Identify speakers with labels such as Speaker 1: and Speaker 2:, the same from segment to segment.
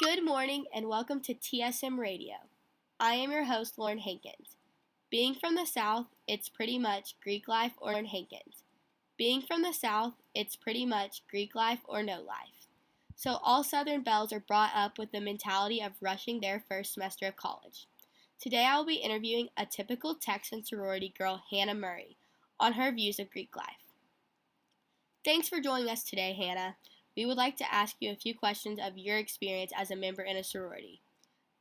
Speaker 1: Good morning and welcome to TSM Radio. I am your host, Lauren Hankins. Being from the South, it's pretty much Greek life or Lauren Hankins. Being from the South, it's pretty much Greek life or no life. So all Southern belles are brought up with the mentality of rushing their first semester of college. Today I will be interviewing a typical Texan sorority girl, Hannah Murray, on her views of Greek life. Thanks for joining us today, Hannah. We would like to ask you a few questions of your experience as a member in a sorority.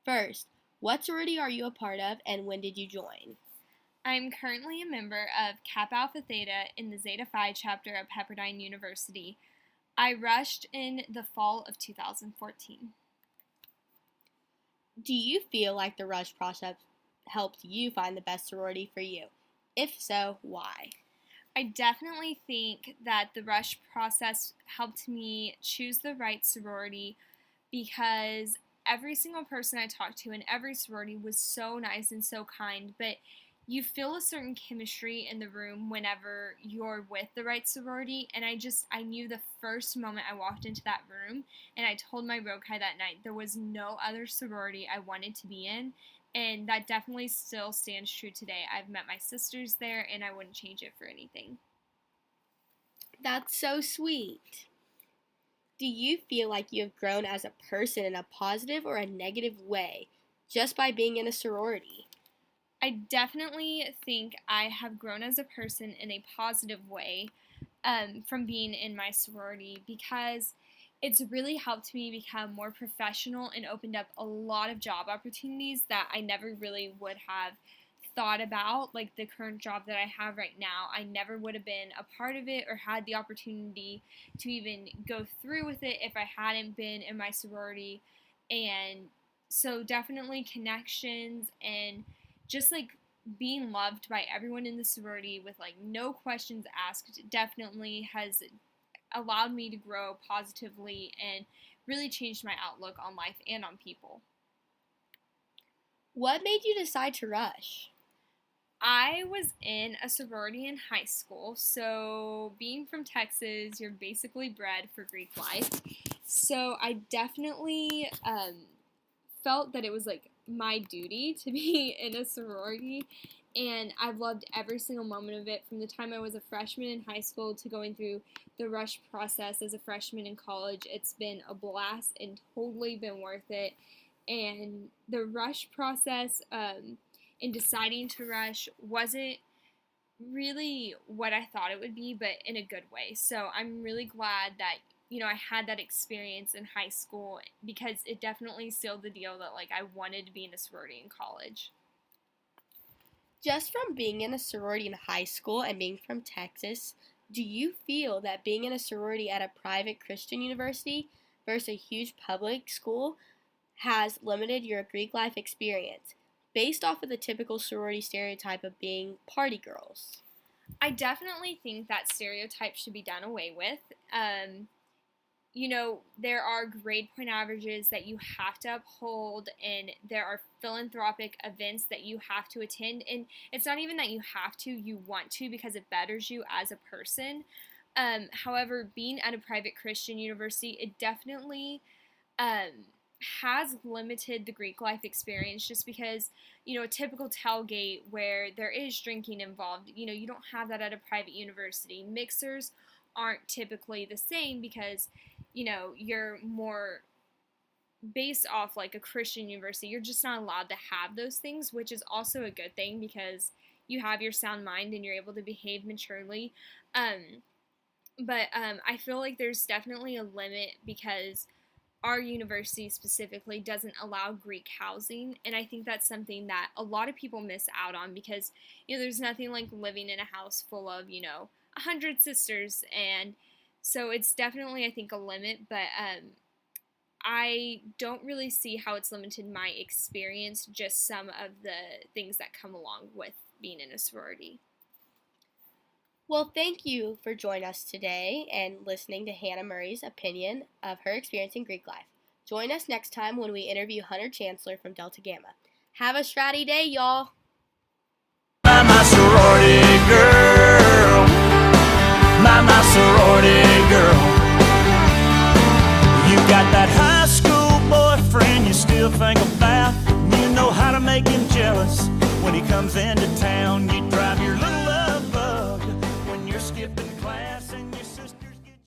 Speaker 1: First, what sorority are you a part of and when did you join?
Speaker 2: I'm currently a member of Kappa Alpha Theta in the Zeta Phi chapter of Pepperdine University. I rushed in the fall of 2014.
Speaker 1: Do you feel like the rush process helped you find the best sorority for you? If so, why?
Speaker 2: I definitely think that the rush process helped me choose the right sorority because every single person I talked to in every sorority was so nice and so kind, but you feel a certain chemistry in the room whenever you're with the right sorority, and I knew the first moment I walked into that room, and I told my Rokai that night there was no other sorority I wanted to be in, and that definitely still stands true today. I've met my sisters there, and I wouldn't change it for anything.
Speaker 1: That's so sweet. Do you feel like you have grown as a person in a positive or a negative way just by being in a sorority?
Speaker 2: I definitely think I have grown as a person in a positive way from being in my sorority because it's really helped me become more professional and opened up a lot of job opportunities that I never really would have thought about. Like the current job that I have right now, I never would have been a part of it or had the opportunity to even go through with it if I hadn't been in my sorority. And so definitely connections and just like being loved by everyone in the sorority with like no questions asked definitely has allowed me to grow positively and really changed my outlook on life and on people.
Speaker 1: What made you decide to rush?
Speaker 2: I was in a sorority in high school, so being from Texas, you're basically bred for Greek life. So I definitely felt that it was like my duty to be in a sorority, and I've loved every single moment of it from the time I was a freshman in high school to going through the rush process as a freshman in college. It's been a blast and totally been worth it. And the rush process in deciding to rush wasn't really what I thought it would be, but in a good way. So I'm really glad that I had that experience in high school because it definitely sealed the deal that I wanted to be in a sorority in college.
Speaker 1: Just from being in a sorority in high school and being from Texas, do you feel that being in a sorority at a private Christian university versus a huge public school has limited your Greek life experience based off of the typical sorority stereotype of being party girls?
Speaker 2: I definitely think that stereotype should be done away with. There are grade point averages that you have to uphold, and there are philanthropic events that you have to attend. And it's not even that you have to, you want to, because it betters you as a person. However, being at a private Christian university, it definitely has limited the Greek life experience just because, a typical tailgate where there is drinking involved, you don't have that at a private university. Mixers aren't typically the same because you're more based off like a Christian university. You're just not allowed to have those things, which is also a good thing because you have your sound mind and you're able to behave maturely. But I feel like there's definitely a limit because our university specifically doesn't allow Greek housing, and I think that's something that a lot of people miss out on because, there's nothing like living in a house full of, 100 sisters, and so it's definitely, I think, a limit, but I don't really see how it's limited my experience, just some of the things that come along with being in a sorority.
Speaker 1: Well, thank you for joining us today and listening to Hannah Murray's opinion of her experience in Greek life. Join us next time when we interview Hunter Chancellor from Delta Gamma. Have a stratty day, y'all!
Speaker 3: My sorority girl, my sorority girl. You got that high school boyfriend. still think about. You know how to make him jealous when he comes into town. You drive your